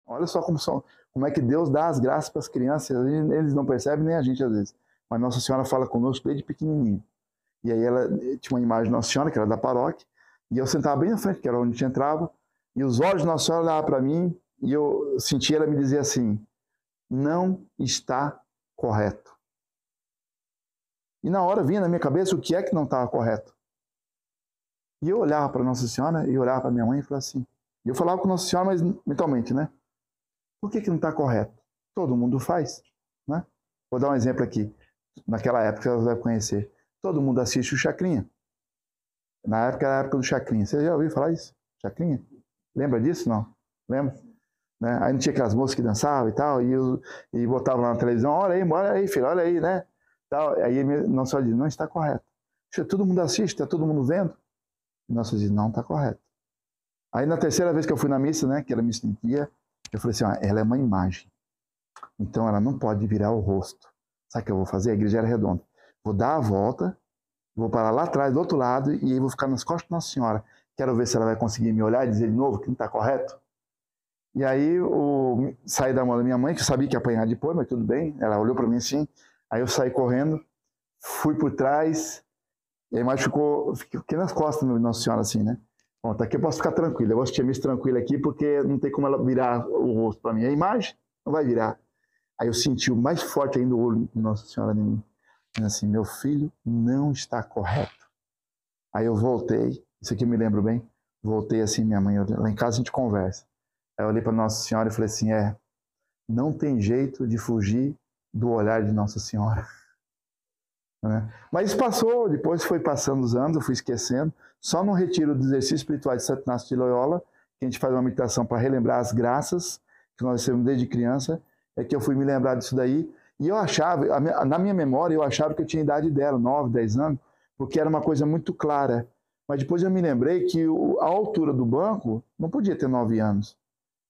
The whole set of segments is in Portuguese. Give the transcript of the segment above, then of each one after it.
Olha só como é que Deus dá as graças para as crianças, eles não percebem, nem a gente às vezes. Mas Nossa Senhora fala conosco desde pequenininho. E aí ela tinha uma imagem de Nossa Senhora, que era da paróquia, e eu sentava bem na frente, que era onde a gente entrava, e os olhos de Nossa Senhora olhavam para mim, e eu sentia ela me dizer assim, não está correto. E na hora vinha na minha cabeça o que é que não estava correto. E eu olhava para Nossa Senhora, e olhava para minha mãe e falava assim, e eu falava com Nossa Senhora, mas mentalmente, né? Por que não está correto? Todo mundo faz, né? Vou dar um exemplo aqui. Naquela época, você vai conhecer. Todo mundo assiste o Chacrinha. Na época, era a época do Chacrinha. Você já ouviu falar isso? Chacrinha? Lembra disso? Não? Lembra? Né? Aí não tinha aquelas moças que dançavam e tal, e botavam lá na televisão, olha aí, filho, olha aí, né? Tal. Aí Nossa Senhora diz, não está correto. Todo mundo assiste, está todo mundo vendo. E Nossa Senhora diz, não está correto. Aí na terceira vez que eu fui na missa, né, que era missa de dia, eu falei assim, ela é uma imagem. Então ela não pode virar o rosto. Sabe o que eu vou fazer? A igreja era redonda. Vou dar a volta, vou parar lá atrás, do outro lado, e aí vou ficar nas costas de Nossa Senhora. Quero ver se ela vai conseguir me olhar e dizer de novo que não está correto. E aí saí da mão da minha mãe, que eu sabia que ia apanhar depois, mas tudo bem. Ela olhou para mim assim. Aí eu saí correndo, fui por trás, e a imagem fiquei nas costas de Nossa Senhora assim, né? Bom, tá aqui eu posso ficar tranquilo. Eu gosto de missa tranquila aqui, porque não tem como ela virar o rosto para mim. A imagem não vai virar. Aí eu senti o mais forte ainda o olho de Nossa Senhora em mim. Assim, meu filho não está correto. Aí eu voltei, isso aqui eu me lembro bem, voltei assim, minha mãe, lá em casa a gente conversa. Aí eu olhei para Nossa Senhora e falei assim, não tem jeito de fugir do olhar de Nossa Senhora. Né? Mas isso passou, depois foi passando os anos, eu fui esquecendo. Só no retiro do exercício espiritual de Santo Inácio de Loyola, que a gente faz uma meditação para relembrar as graças que nós recebemos desde criança, é que eu fui me lembrar disso daí. E eu achava, na minha memória, eu achava que eu tinha a idade dela, 9, 10 anos, porque era uma coisa muito clara. Mas depois eu me lembrei que a altura do banco não podia ter 9 anos.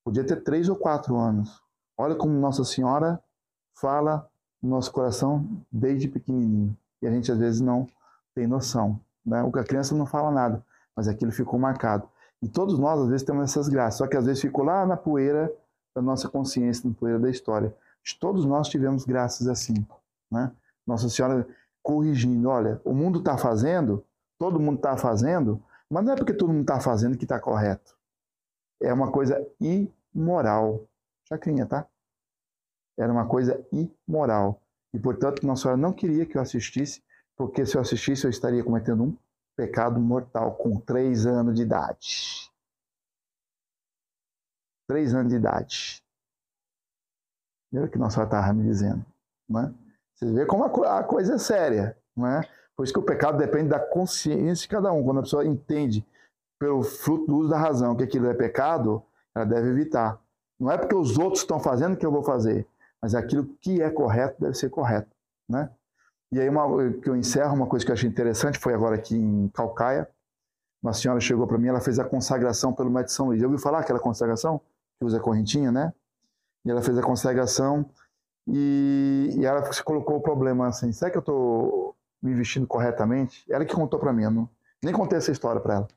Podia ter 3 ou 4 anos. Olha como Nossa Senhora fala no nosso coração desde pequenininho. E a gente às vezes não tem noção. Né? A criança não fala nada, mas aquilo ficou marcado. E todos nós às vezes temos essas graças, só que às vezes ficou lá na poeira da nossa consciência, na poeira da história. Todos nós tivemos graças assim. Né? Nossa Senhora corrigindo, olha, o mundo está fazendo, todo mundo está fazendo, mas não é porque todo mundo está fazendo que está correto. É uma coisa imoral. Chacrinha, tá? Era uma coisa imoral. E, portanto, Nossa Senhora não queria que eu assistisse, porque se eu assistisse, eu estaria cometendo um pecado mortal com 3 anos de idade. 3 anos de idade. Era o que Nossa Senhora estava me dizendo. Não é? Você vê como a coisa é séria. Não é? Por isso que o pecado depende da consciência de cada um. Quando a pessoa entende, pelo fruto do uso da razão, que aquilo é pecado, ela deve evitar. Não é porque os outros estão fazendo que eu vou fazer, mas aquilo que é correto deve ser correto. Né? E aí, que eu encerro, uma coisa que eu achei interessante, foi agora aqui em Calcaia, uma senhora chegou para mim, ela fez a consagração pelo Mestre São Luís. Já ouviu falar aquela consagração? Que usa a correntinha, né? E ela fez a consagração e ela se colocou o problema assim, será que eu estou me vestindo corretamente? Ela que contou para mim, eu não, nem contei essa história para ela.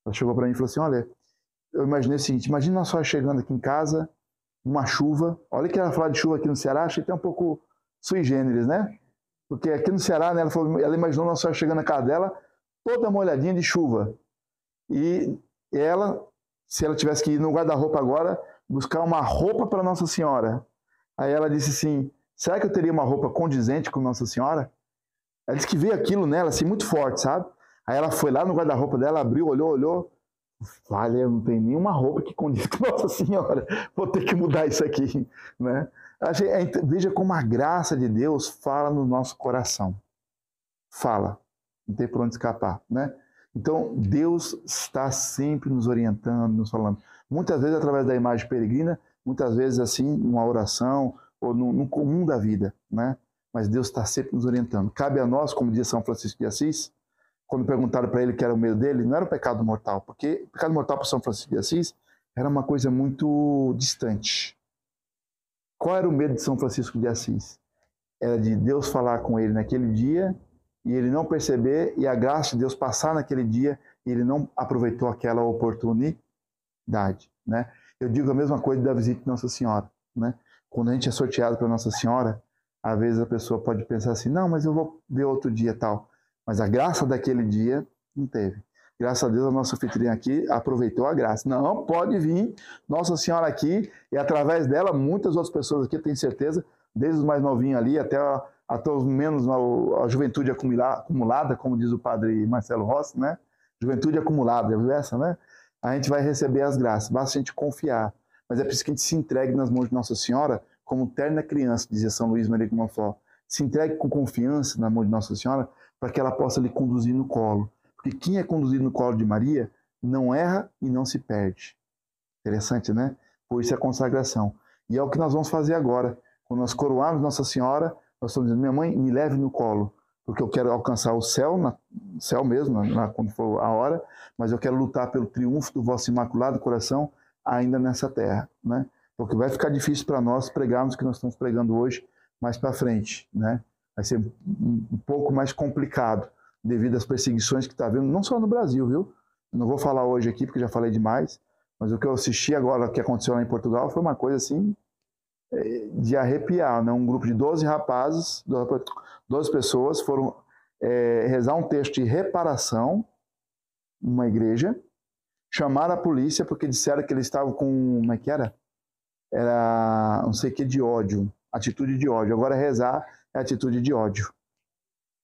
Ela chegou para mim e falou assim, olha, eu imaginei o seguinte, imagina nós só chegando aqui em casa, uma chuva, olha que ela falou de chuva aqui no Ceará, achei até um pouco sui generis, né? Porque aqui no Ceará, né, ela imaginou nós só chegando na casa dela, toda molhadinha de chuva. E ela, se ela tivesse que ir no guarda-roupa agora, buscar uma roupa para Nossa Senhora. Aí ela disse assim, será que eu teria uma roupa condizente com Nossa Senhora? Ela disse que veio aquilo nela, assim, muito forte, sabe? Aí ela foi lá no guarda-roupa dela, abriu, olhou. Vale, eu não tenho nenhuma roupa que condiz com Nossa Senhora. Vou ter que mudar isso aqui, né? Veja como a graça de Deus fala no nosso coração. Fala. Não tem por onde escapar, né? Então, Deus está sempre nos orientando, nos falando. Muitas vezes através da imagem peregrina, muitas vezes assim, numa oração ou no comum da vida, né? Mas Deus está sempre nos orientando. Cabe a nós, como diz São Francisco de Assis, quando perguntaram para ele que era o medo dele, não era o pecado mortal, porque o pecado mortal para São Francisco de Assis era uma coisa muito distante. Qual era o medo de São Francisco de Assis? Era de Deus falar com ele naquele dia e ele não perceber e a graça de Deus passar naquele dia e ele não aproveitou aquela oportunidade, né? Eu digo a mesma coisa da visita de Nossa Senhora, né? Quando a gente é sorteado para Nossa Senhora, às vezes a pessoa pode pensar assim, não, mas eu vou ver outro dia tal. Mas a graça daquele dia não teve. Graças a Deus, a nossa anfitriã aqui aproveitou a graça. Não, pode vir Nossa Senhora aqui e através dela, muitas outras pessoas aqui, eu tenho certeza, desde os mais novinhos ali até os menos, a juventude acumulada, como diz o padre Marcelo Rossi, né? Juventude acumulada, já viu essa, né? A gente vai receber as graças, basta a gente confiar. Mas é preciso que a gente se entregue nas mãos de Nossa Senhora como terna criança, dizia São Luís Maria de Montfort. Se entregue com confiança na mão de Nossa Senhora para que ela possa lhe conduzir no colo. Porque quem é conduzido no colo de Maria não erra e não se perde. Interessante, né? Por isso é a consagração. E é o que nós vamos fazer agora. Quando nós coroarmos Nossa Senhora, nós estamos dizendo, minha mãe, me leve no colo, porque eu quero alcançar o céu, céu mesmo, quando for a hora, mas eu quero lutar pelo triunfo do vosso imaculado coração ainda nessa terra, né? Porque vai ficar difícil para nós pregarmos o que nós estamos pregando hoje mais para frente, né? Vai ser um pouco mais complicado devido às perseguições que está havendo, não só no Brasil, viu? Eu não vou falar hoje aqui porque já falei demais, mas o que eu assisti agora, o que aconteceu lá em Portugal, foi uma coisa assim de arrepiar, né? Um grupo de 12 rapazes, 12 pessoas foram rezar um texto de reparação numa igreja, chamaram a polícia porque disseram que eles estavam com, como é que era? Era não sei o que de ódio, atitude de ódio. Agora rezar é atitude de ódio,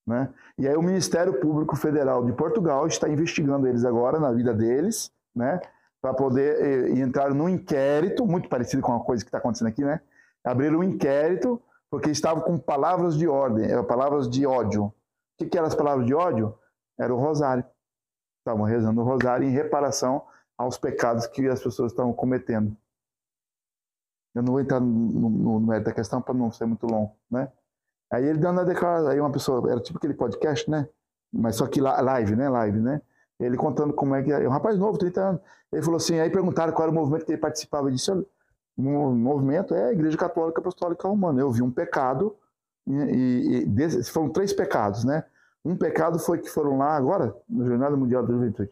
né? E aí o Ministério Público Federal de Portugal está investigando eles agora na vida deles, né? Para poder entrar num inquérito, muito parecido com a coisa que está acontecendo aqui, né? Abriram um inquérito porque estavam com palavras de ordem, palavras de ódio. O que eram as palavras de ódio? Era o rosário. Estavam rezando o rosário em reparação aos pecados que as pessoas estavam cometendo. Eu não vou entrar no mérito da questão para não ser muito longo, né? Aí ele dando a declaração, aí uma pessoa, era tipo aquele podcast, né? Mas só que live, né? Ele contando como é que é. Um rapaz novo, 30 anos. Ele falou assim, aí perguntaram qual era o movimento que ele participava. Ele disse, olha, o movimento é a Igreja Católica Apostólica Romana. Eu vi um pecado, foram 3 pecados, né? Um pecado foi que foram lá agora, na Jornada Mundial da Juventude.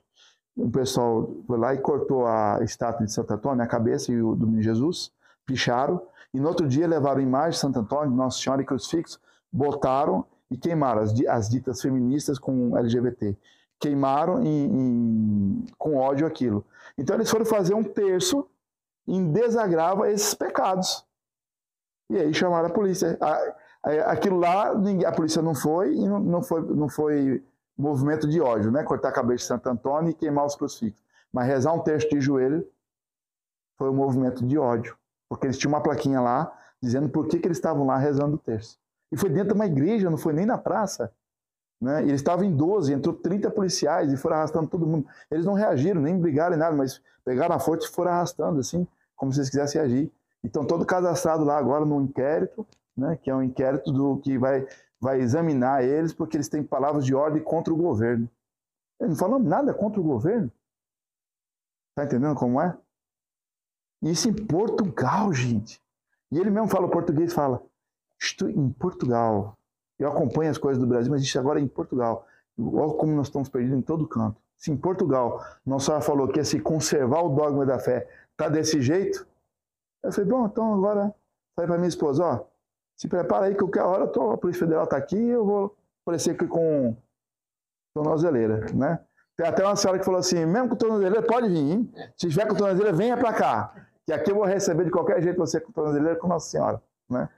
O pessoal foi lá e cortou a estátua de Santo Antônio, a cabeça e o do Menino Jesus, picharam, e no outro dia levaram a imagem de Santo Antônio, de Nossa Senhora e crucifixo, botaram e queimaram as ditas feministas com LGBT. Queimaram com ódio aquilo. Então eles foram fazer um terço em desagravo a esses pecados. E aí chamaram a polícia. Aquilo lá, a polícia não foi, e não foi movimento de ódio, né? Cortar a cabeça de Santo Antônio e queimar os crucifixos. Mas rezar um terço de joelho foi um movimento de ódio. Porque eles tinham uma plaquinha lá, dizendo por que eles estavam lá rezando o terço. E foi dentro de uma igreja, não foi nem na praça. Né? E eles estavam em 12, entrou 30 policiais e foram arrastando todo mundo. Eles não reagiram, nem brigaram nem nada, mas pegaram a força e foram arrastando, assim, como se eles quisessem agir. Então, todo cadastrado lá agora no inquérito, né, que é um inquérito que vai examinar eles, porque eles têm palavras de ordem contra o governo. Eles não falam nada contra o governo. Tá entendendo como é? Isso em Portugal, gente. E ele mesmo fala, o português fala, estou em Portugal. Eu acompanho as coisas do Brasil, mas isso agora é em Portugal. Olha como nós estamos perdidos em todo canto. Se em Portugal Nossa Senhora falou que ia se conservar o dogma da fé, tá desse jeito? Eu falei, bom, então agora, falei para minha esposa, ó, se prepara aí que qualquer hora a Polícia Federal tá aqui e eu vou aparecer aqui com tornozeleira, né? Tem até uma senhora que falou assim, mesmo com tornozeleira, pode vir, hein? Se tiver com tornozeleira, venha para cá, que aqui eu vou receber de qualquer jeito você com tornozeleira com Nossa Senhora, né?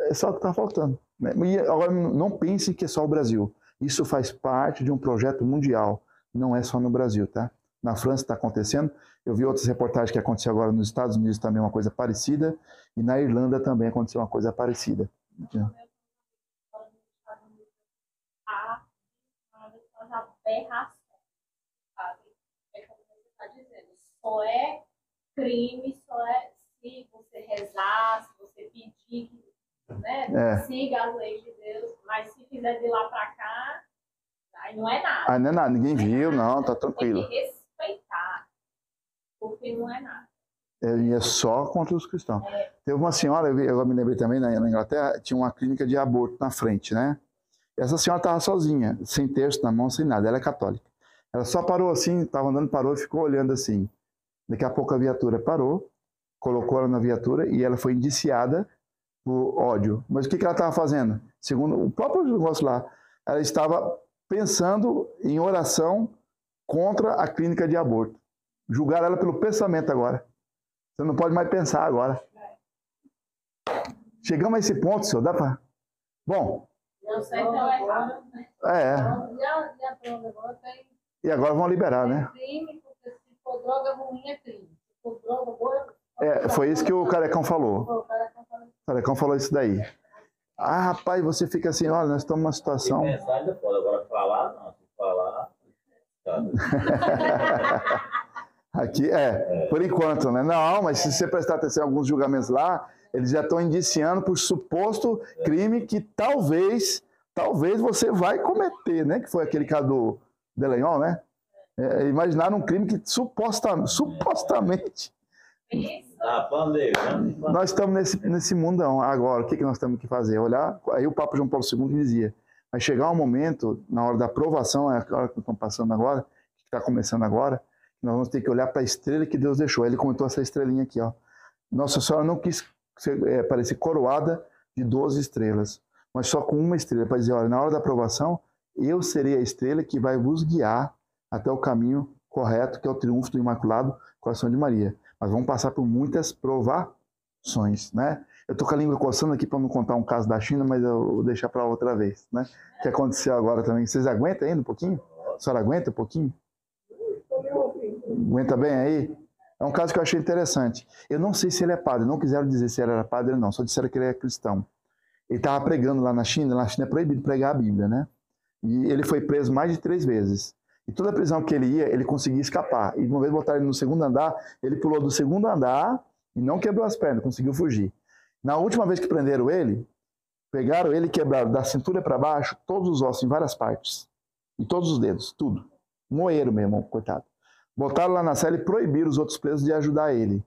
É só o que está faltando. Né? E agora, não pense que é só o Brasil. Isso faz parte de um projeto mundial. Não é só no Brasil, tá? Na França está acontecendo. Eu vi outras reportagens que aconteceu agora nos Estados Unidos também uma coisa parecida. E na Irlanda também aconteceu uma coisa parecida. Só é crime, só é se você rezar, se você pedir que, né, siga as leis de Deus, mas se fizer de lá para cá, aí não é nada. Aí não é nada, ninguém viu, não, tá tranquilo. Tem que respeitar, porque não é nada. E é só contra os cristãos. Teve uma senhora, eu me lembrei também, na Inglaterra, tinha uma clínica de aborto na frente, né? Essa senhora estava sozinha, sem terço na mão, sem nada, ela é católica. Ela só parou assim, estava andando, parou e ficou olhando assim. Daqui a pouco a viatura parou, colocou ela na viatura e ela foi indiciada por ódio. Mas o que ela estava fazendo? Segundo o próprio negócio lá, ela estava pensando em oração contra a clínica de aborto. Julgaram ela pelo pensamento agora. Você não pode mais pensar agora. Chegamos a esse ponto, senhor. Dá para... Bom. Não sei se é errado. E agora vão liberar, né? Crime, porque se for droga ruim é crime. Se for droga boa... Foi isso que o Carecão falou. O Carecão falou isso daí. Ah, rapaz, você fica assim, olha, nós estamos numa situação... Pensar ainda pode, agora falar, não. Se falar... Aqui, por enquanto, né? Não, mas se você prestar atenção em alguns julgamentos lá, eles já estão indiciando por suposto crime que talvez você vai cometer, né? Que foi aquele caso do Delenhol, né? Imaginaram um crime que supostamente... Nós estamos nesse mundão agora. O que nós temos que fazer? Olhar. Aí o Papa João Paulo II dizia: vai chegar um momento, na hora da aprovação, é a hora que estamos passando agora, que está começando agora, nós vamos ter que olhar para a estrela que Deus deixou. Ele comentou essa estrelinha aqui, ó. Nossa Senhora não quis parecer coroada de 12 estrelas, mas só com uma estrela, para dizer: olha, na hora da aprovação, eu serei a estrela que vai vos guiar até o caminho correto, que é o triunfo do Imaculado Coração de Maria. Mas vamos passar por muitas provações, né? Eu estou com a língua coçando aqui para não contar um caso da China, mas eu vou deixar para outra vez, né? Que aconteceu agora também. Vocês aguentam ainda um pouquinho? A senhora aguenta um pouquinho? Aguenta bem aí? É um caso que eu achei interessante. Eu não sei se ele é padre, não quiseram dizer se ele era padre ou não, só disseram que ele é cristão. Ele estava pregando lá na China é proibido pregar a Bíblia, né? E ele foi preso mais de 3 vezes. E toda a prisão que ele ia, ele conseguia escapar. E uma vez botaram ele no segundo andar, ele pulou do segundo andar e não quebrou as pernas, conseguiu fugir. Na última vez que prenderam ele, pegaram ele e quebraram da cintura para baixo todos os ossos em várias partes. E todos os dedos, tudo. Moeiro mesmo, coitado. Botaram lá na cela e proibiram os outros presos de ajudar ele.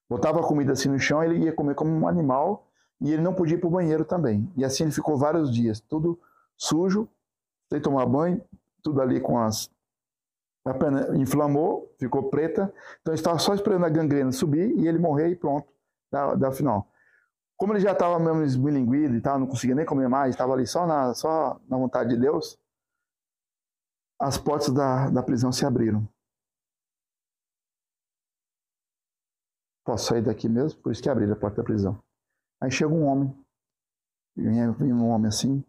Botava a comida assim no chão, ele ia comer como um animal e ele não podia ir para o banheiro também. E assim ele ficou vários dias, tudo sujo, sem tomar banho, tudo ali com a perna inflamou, ficou preta, então ele estava só esperando a gangrena subir e ele morrer e pronto, da final. Como ele já estava mesmo esmilinguido e tal, não conseguia nem comer mais, estava ali só na vontade de Deus, as portas da prisão se abriram. Posso sair daqui mesmo? Por isso que abriram a porta da prisão. Aí chega um homem, vinha um homem assim,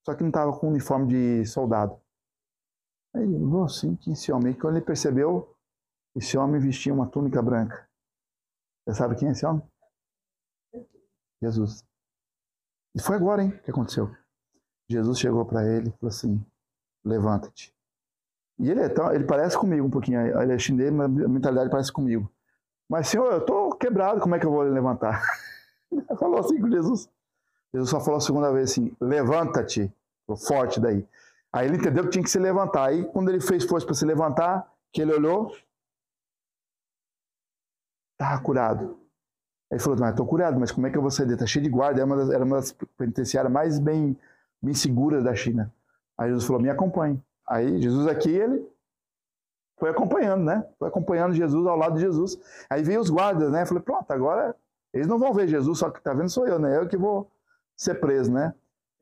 só que não estava com uniforme de soldado. Aí ele falou assim, que esse homem, quando ele percebeu, esse homem vestia uma túnica branca. Você sabe quem é esse homem? Jesus. E foi agora, hein, que aconteceu. Jesus chegou para ele e falou assim, levanta-te. E ele parece comigo um pouquinho, ele é chinês, mas a mentalidade parece comigo. Mas, Senhor, eu estou quebrado, como é que eu vou levantar? Ele falou assim com Jesus. Jesus só falou a segunda vez assim, levanta-te, forte daí. Aí ele entendeu que tinha que se levantar. Aí, quando ele fez força para se levantar, que ele olhou, estava curado. Aí ele falou, estou curado, mas como é que eu vou sair? Está cheio de guarda, era uma das penitenciárias mais bem seguras da China. Aí Jesus falou, me acompanhe. Aí Jesus aqui, ele foi acompanhando, né? Foi acompanhando Jesus ao lado de Jesus. Aí veio os guardas, né? Eu falei, pronto, agora eles não vão ver Jesus, só que tá vendo sou eu, né? Eu que vou ser preso, né?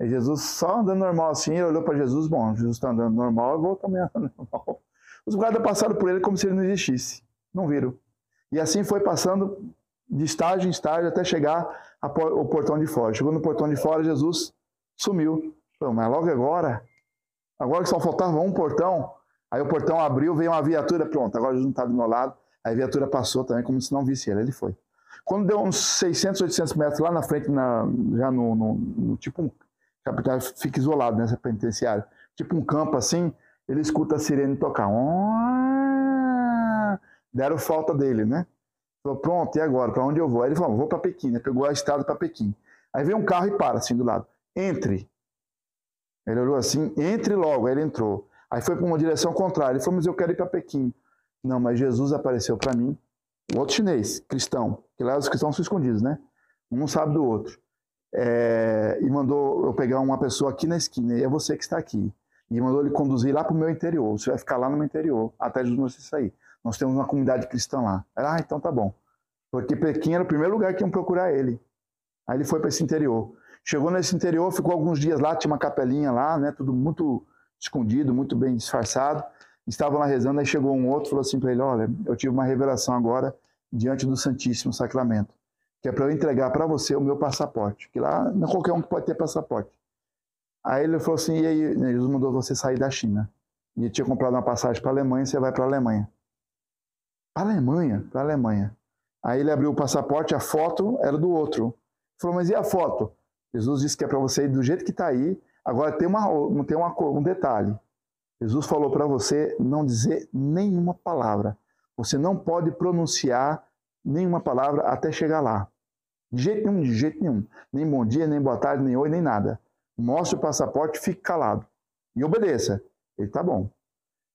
E Jesus só andando normal assim, ele olhou para Jesus, bom, Jesus está andando normal, eu vou também andando normal. Os guardas passaram por ele como se ele não existisse. Não viram. E assim foi passando de estágio em estágio até chegar ao portão de fora. Chegou no portão de fora, Jesus sumiu. Falei, mas logo agora que só faltava um portão, aí o portão abriu, veio uma viatura, pronto, agora Jesus não está do meu lado. Aí a viatura passou também, como se não visse ele foi. Quando deu uns 600, 800 metros lá na frente, já no tipo um capitão, fica isolado nessa penitenciária, tipo um campo assim, ele escuta a sirene tocar. Deram falta dele, né? Falou, pronto, e agora? Para onde eu vou? Aí ele falou, vou para Pequim, né? Pegou a estrada para Pequim. Aí veio um carro e para assim do lado. Entre. Ele olhou assim, entre logo. Aí ele entrou. Aí foi para uma direção contrária. Ele falou, mas eu quero ir para Pequim. Não, mas Jesus apareceu para mim, o outro chinês, cristão, que lá os cristãos são escondidos, né? Um não sabe do outro. E mandou eu pegar uma pessoa aqui na esquina, e é você que está aqui. E mandou ele conduzir lá para o meu interior. Você vai ficar lá no meu interior, até Jesus você sair. Nós temos uma comunidade cristã lá. Ela, então tá bom. Porque Pequim era o primeiro lugar que iam procurar ele. Aí ele foi para esse interior. Chegou nesse interior, ficou alguns dias lá, tinha uma capelinha lá, né? Tudo muito escondido, muito bem disfarçado. Estavam lá rezando, aí chegou um outro e falou assim para ele, olha, eu tive uma revelação agora diante do Santíssimo Sacramento, que é para eu entregar para você o meu passaporte, que lá não é qualquer um que pode ter passaporte. Aí ele falou assim, e aí, Jesus mandou você sair da China. E ele tinha comprado uma passagem para a Alemanha, você vai para a Alemanha. Para a Alemanha? Para a Alemanha. Aí ele abriu o passaporte, a foto era do outro. Ele falou, mas e a foto? Jesus disse que é para você ir do jeito que está aí. Agora tem um detalhe. Jesus falou para você não dizer nenhuma palavra. Você não pode pronunciar nenhuma palavra até chegar lá. De jeito nenhum, de jeito nenhum. Nem bom dia, nem boa tarde, nem oi, nem nada. Mostre o passaporte, fique calado. E obedeça. Ele, tá bom.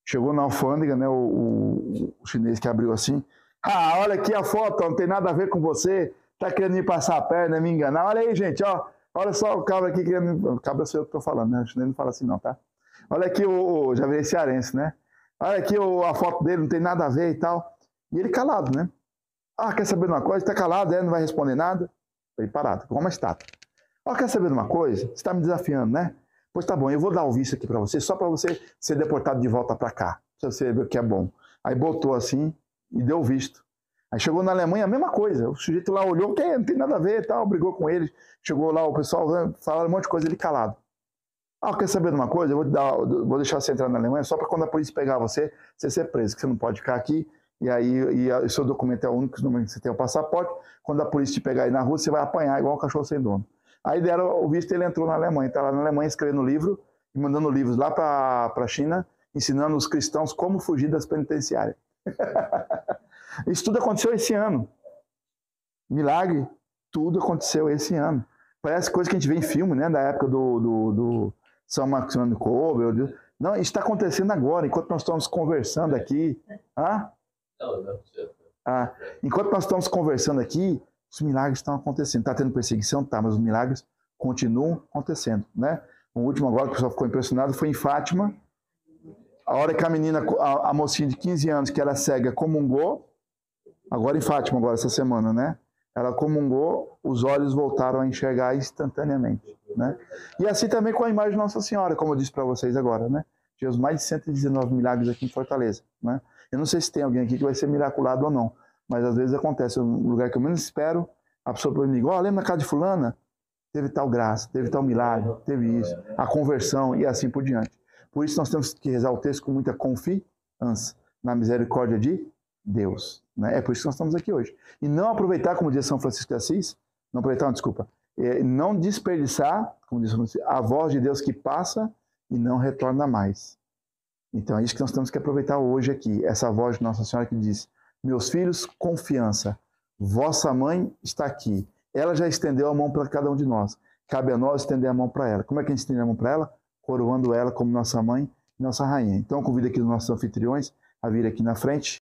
Chegou na alfândega, né, o chinês que abriu assim. Ah, olha aqui a foto, não tem nada a ver com você. Tá querendo me passar a perna, me enganar. Olha aí, gente, ó. Olha só o cabra aqui querendo... O cabra sou eu que tô falando, né? O chinês não fala assim não, tá? Olha aqui já virei cearense, né? Olha aqui a foto dele, não tem nada a ver e tal. E ele calado, né? Ah, quer saber de uma coisa? Tá calado, não vai responder nada. Ele parado, como uma estátua. Ah, quer saber de uma coisa? Você está me desafiando, né? Pois tá bom, eu vou dar o visto aqui para você, só para você ser deportado de volta para cá. Pra você ver o que é bom. Aí botou assim e deu o visto. Aí chegou na Alemanha, a mesma coisa. O sujeito lá olhou, que não tem nada a ver e tal, brigou com ele. Chegou lá, o pessoal falaram um monte de coisa, ele calado. Ah, quer saber de uma coisa? Eu vou deixar você entrar na Alemanha só para quando a polícia pegar você ser preso, que você não pode ficar aqui. E aí o seu documento é o único documento que você tem, o passaporte. Quando a polícia te pegar aí na rua, você vai apanhar igual um cachorro sem dono. Aí deram o visto e ele entrou na Alemanha. Está lá na Alemanha escrevendo livro e mandando livros lá para a China, ensinando os cristãos como fugir das penitenciárias. Isso tudo aconteceu esse ano. Milagre, tudo aconteceu esse ano. Parece coisa que a gente vê em filme, né? Da época do São Maximiliano Kolbe. Não, isso está acontecendo agora, enquanto nós estamos conversando aqui. Enquanto nós estamos conversando aqui, os milagres estão acontecendo. Está tendo perseguição? Tá, mas os milagres continuam acontecendo, né? O último agora que o pessoal ficou impressionado foi em Fátima. A hora que a menina, a mocinha de 15 anos, que era cega, comungou, agora em Fátima, agora essa semana, né? Ela comungou, os olhos voltaram a enxergar instantaneamente, né? E assim também com a imagem de Nossa Senhora, como eu disse para vocês agora, né? Tivemos mais de 119 milagres aqui em Fortaleza, né? Eu não sei se tem alguém aqui que vai ser miraculado ou não, mas às vezes acontece, no lugar que eu menos espero, a pessoa me liga, lembra na casa de fulana? Teve tal graça, teve tal milagre, teve isso, a conversão e assim por diante. Por isso nós temos que rezar o texto com muita confiança na misericórdia de Deus, né? É por isso que nós estamos aqui hoje. E não aproveitar, como diz São Francisco de Assis, não desperdiçar, como diz a voz de Deus que passa e não retorna mais. Então é isso que nós temos que aproveitar hoje aqui, essa voz de Nossa Senhora que diz, meus filhos, confiança, vossa mãe está aqui, ela já estendeu a mão para cada um de nós, cabe a nós estender a mão para ela. Como é que a gente estende a mão para ela? Coroando ela como nossa mãe e nossa rainha. Então eu convido aqui os nossos anfitriões a vir aqui na frente.